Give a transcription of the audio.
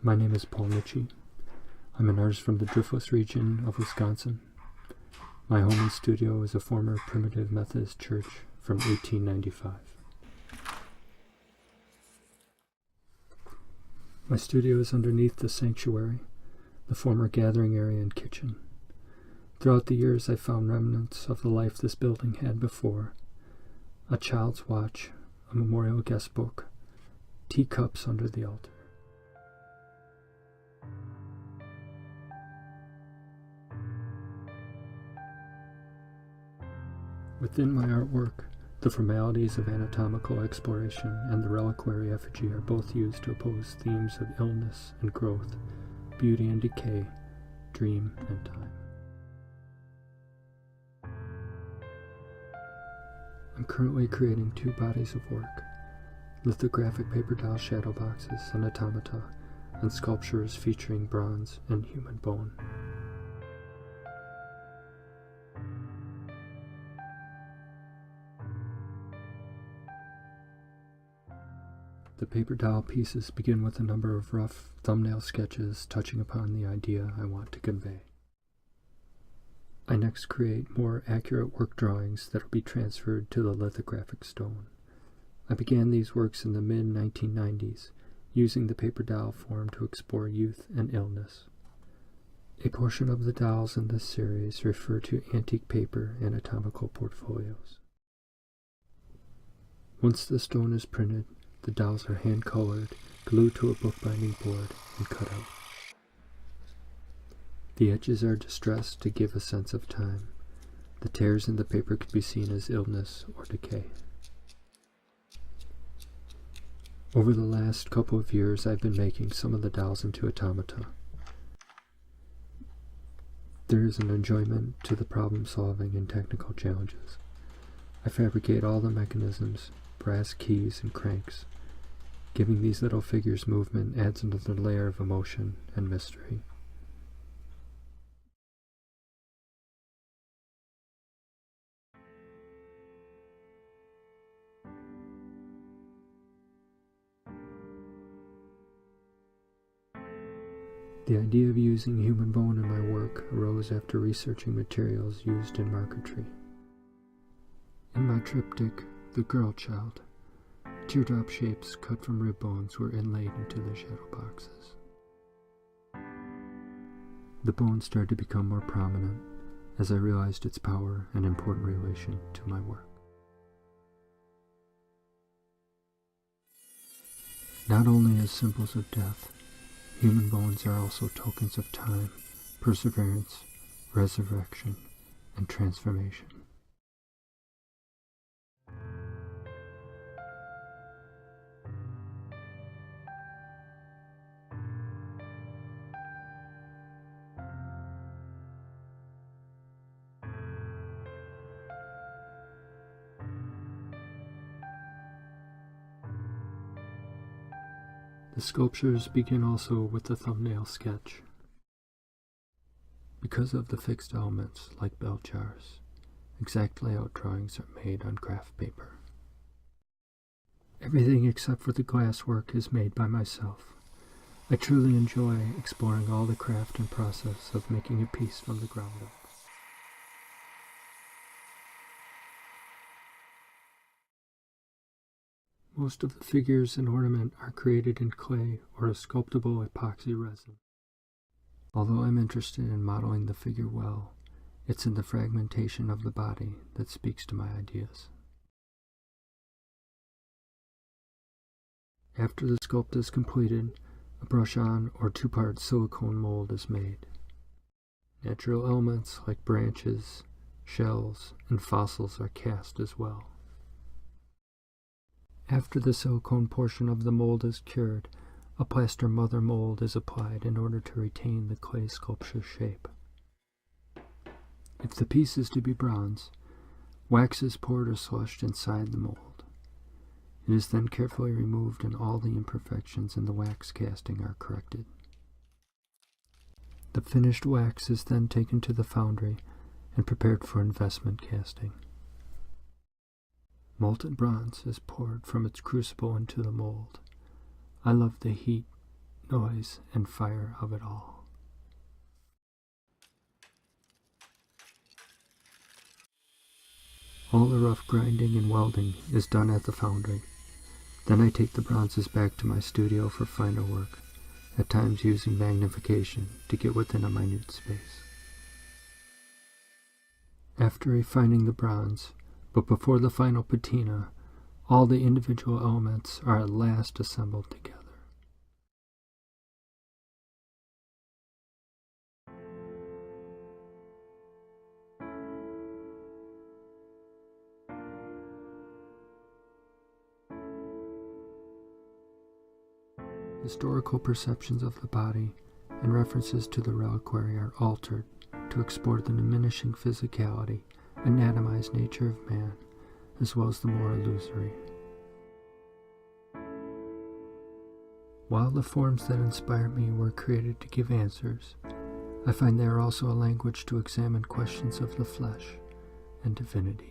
My name is Paul Nitsche. I'm an artist from the Driftless region of Wisconsin. My home and studio is a former Primitive Methodist church from 1895. My studio is underneath the sanctuary, the former gathering area and kitchen. Throughout the years, I found remnants of the life this building had before: a child's watch, a memorial guest book, teacups under the altar. Within my artwork, the formalities of anatomical exploration and the reliquary effigy are both used to oppose themes of illness and growth, beauty and decay, dream and time. I'm currently creating 2 bodies of work: lithographic paper doll shadow boxes and automata, and sculptures featuring bronze and human bone. The paper doll pieces begin with a number of rough thumbnail sketches touching upon the idea I want to convey. I next create more accurate work drawings that will be transferred to the lithographic stone. I began these works in the mid-1990s, using the paper doll form to explore youth and illness. A portion of the dolls in this series refer to antique paper anatomical portfolios. Once the stone is printed, the dolls are hand-colored, glued to a bookbinding board, and cut out. The edges are distressed to give a sense of time. The tears in the paper can be seen as illness or decay. Over the last couple of years, I've been making some of the dolls into automata. There is an enjoyment to the problem-solving and technical challenges. I fabricate all the mechanisms, brass keys and cranks. Giving these little figures movement adds another layer of emotion and mystery. The idea of using human bone in my work arose after researching materials used in marquetry. In my triptych, The Girl Child, teardrop shapes cut from rib bones were inlaid into the shadow boxes. The bones started to become more prominent as I realized its power and important relation to my work. Not only as symbols of death, human bones are also tokens of time, perseverance, resurrection, and transformation. The sculptures begin also with a thumbnail sketch. Because of the fixed elements, like bell jars, exact layout drawings are made on craft paper. Everything except for the glasswork is made by myself. I truly enjoy exploring all the craft and process of making a piece from the ground up. Most of the figures and ornament are created in clay or a sculptable epoxy resin. Although I'm interested in modeling the figure well, it's in the fragmentation of the body that speaks to my ideas. After the sculpt is completed, a brush-on or 2-part silicone mold is made. Natural elements like branches, shells, and fossils are cast as well. After the silicone portion of the mold is cured, a plaster mother mold is applied in order to retain the clay sculpture shape. If the piece is to be bronze, wax is poured or slushed inside the mold. It is then carefully removed and all the imperfections in the wax casting are corrected. The finished wax is then taken to the foundry and prepared for investment casting. Molten bronze is poured from its crucible into the mold. I love the heat, noise and fire of it all. All the rough grinding and welding is done at the foundry. Then I take the bronzes back to my studio for finer work, at times using magnification to get within a minute space. After refining the bronze, but before the final patina, all the individual elements are at last assembled together. Historical perceptions of the body and references to the reliquary are altered to explore the diminishing physicality, anatomized nature of man, as well as the more illusory. While the forms that inspired me were created to give answers, I find they are also a language to examine questions of the flesh and divinity.